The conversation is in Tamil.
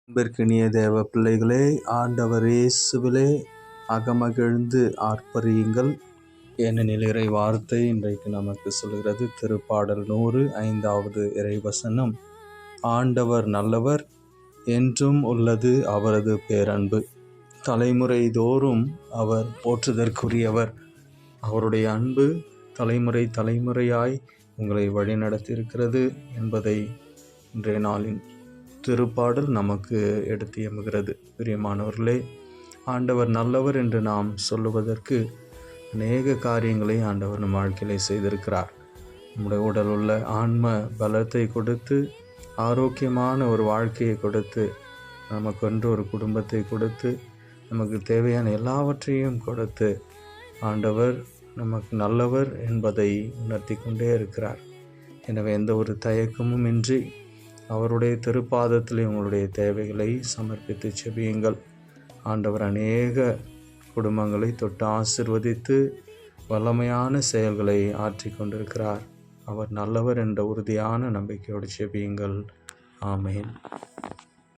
அன்பிற்கினிய தேவ பிள்ளைகளே, ஆண்டவர் இயேசுவிலே அகமகிழ்ந்து ஆர்ப்பரியுங்கள். ஏனெனில் இறை வார்த்தை இன்றைக்கு நமக்கு சொல்கிறது. திருப்பாடல் 100 5வது இறைவசனம், ஆண்டவர் நல்லவர், என்றும் உள்ளது அவரது பேரன்பு, தலைமுறை தோறும் அவர் போற்றுதற்குரியவர். அவருடைய அன்பு தலைமுறை தலைமுறையாய் உங்களை வழிநடத்தியிருக்கிறது என்பதை இன்றைய நாளின் திருப்பாடல் நமக்கு எடுத்து எம்புகிறது. பிரியமானவர்களே, ஆண்டவர் நல்லவர் என்று நாம் சொல்லுவதற்கு அநேக காரியங்களை ஆண்டவர் நம் வாழ்க்கையிலே செய்திருக்கிறார். நம்முடைய உடல் உள்ள ஆன்ம பலத்தை கொடுத்து, ஆரோக்கியமான ஒரு வாழ்க்கையை கொடுத்து, நமக்கென்று ஒரு குடும்பத்தை கொடுத்து, நமக்கு தேவையான எல்லாவற்றையும் கொடுத்து, ஆண்டவர் நமக்கு நல்லவர் என்பதை உணர்த்தி கொண்டே இருக்கிறார். எனவே எந்த ஒரு தயக்கமும் இன்றி அவருடைய திருப்பாதத்தில் உங்களுடைய தேவைகளை சமர்ப்பித்து செபியுங்கள். ஆண்டவர் அநேக குடும்பங்களை தொட்டு ஆசிர்வதித்து வல்லமையான செயல்களை ஆற்றி கொண்டிருக்கிறார். அவர் நல்லவர் என்ற உறுதியான நம்பிக்கையோடு செபியுங்கள். ஆமென்.